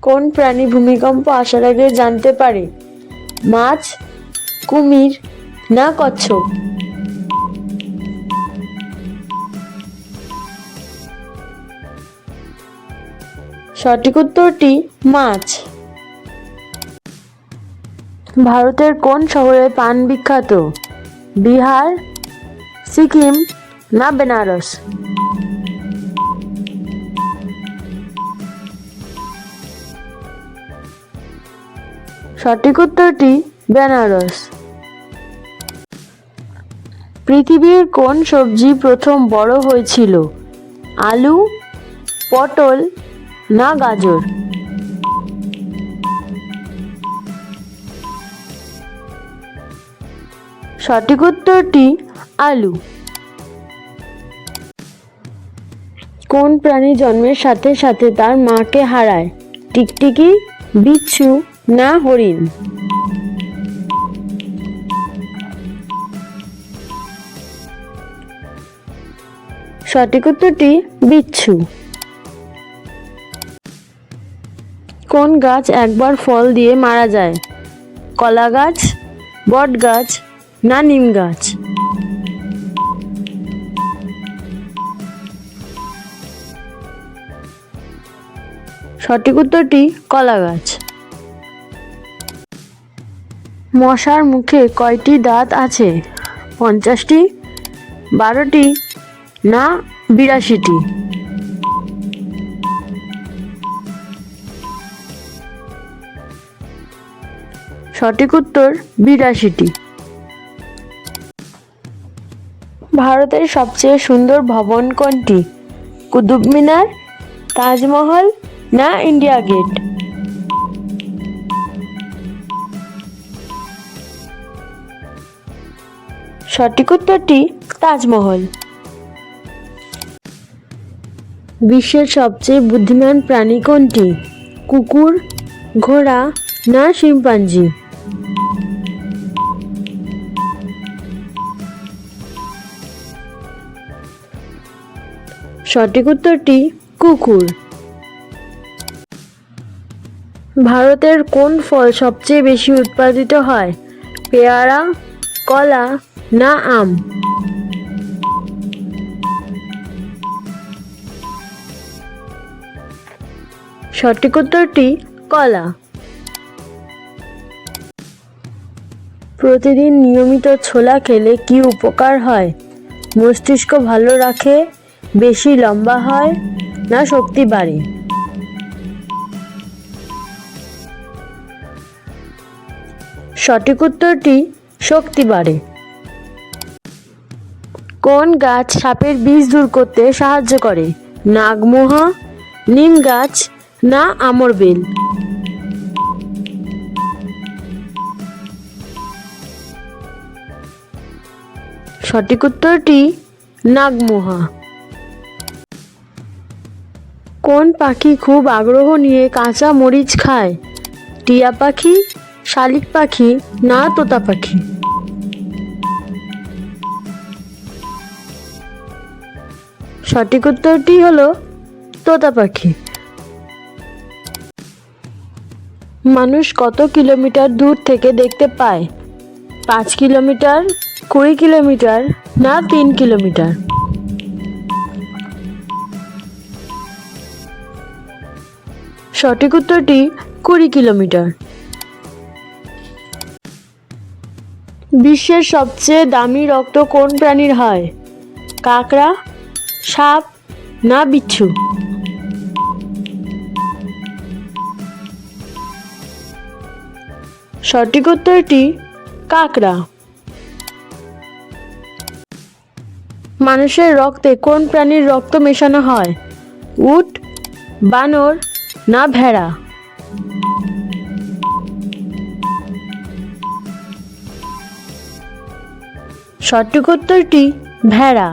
কোন প্রাণী ভূমিকম্প আসার আগে জানতে পারে? মাছ, কুমির না কচ্ছপ? সঠিক উত্তরটি মাছ। ভারতের কোন শহরে পান বিখ্যাত? বিহার, সিকিম না বেনারস? সঠিক উত্তরটি বেনারস। পৃথিবীর কোন সবজি প্রথম বড় হয়েছিল? আলু, পটল না গাজর? সঠিক উত্তরটি আলু। কোন প্রাণী জন্মের সাথে সাথে তার মাকে হারায়? টিকটিকি, বিচ্ছু না হরিণ? সঠিক উত্তরটি বিচ্ছু। কোন গাছ একবার ফল দিয়ে মারা যায়? কলা গাছ, বট গাছ না নিম গাছ? সঠিক উত্তরটি কলা গাছ। মশার মুখে কয়টি দাঁত আছে? 50টি, 12টি না 82টি? সঠিক উত্তর 82টি। ভারতের সবচেয়ে সুন্দর ভবন কোনটি? কুতুব মিনার, তাজমহল না ইন্ডিয়া গেট? সঠিক উত্তরটি তাজমহল। বিশ্বের সবচেয়ে বুদ্ধিমান প্রাণী কোনটি? কুকুর, ঘোড়া না শিম্পাঞ্জি? সঠিক উত্তরটি কুকুর। ভারতের কোন ফল সবচেয়ে বেশি উৎপাদিত হয়? পেয়ারা, কলা না আম? সঠিক উত্তরটি কলা। প্রতিদিন নিয়মিত ছোলা খেলে কি উপকার হয়? মস্তিষ্ক ভালো রাখে, বেশি লম্বা হয় না শক্তি বাড়ে? সঠিক উত্তরটি শক্তি বাড়ে। কোন গাছ সাপের বিষ দূর করতে সাহায্য করে? নাগমোহা, নিম গাছ না আমর বেল? সঠিক উত্তরটি নাগমোহা। কোন পাখি খুব আগ্রহ নিয়ে কাঁচা মরিচ খায়? টিয়া পাখি, শালিক পাখি না তোতা পাখি? সঠিক উত্তরটি হলো তোতা পাখি। মানুষ কত কিলোমিটার দূর থেকে দেখতে পায়? 5 কিলোমিটার, 20 কিলোমিটার না 3 কিলোমিটার? সঠিক উত্তরটি 20 কিলোমিটার। বিশ্বের সবচেয়ে দামি রক্ত কোন প্রাণীর হয়? কাঁকড়া, সাপ না বিচ্ছু? সঠিক উত্তরটি কাঁকড়া। মানুষের রক্তে কোন প্রাণীর রক্ত মেশানো হয়? উট, বানর না ভেড়া? সঠিক উত্তরটি ভেড়া।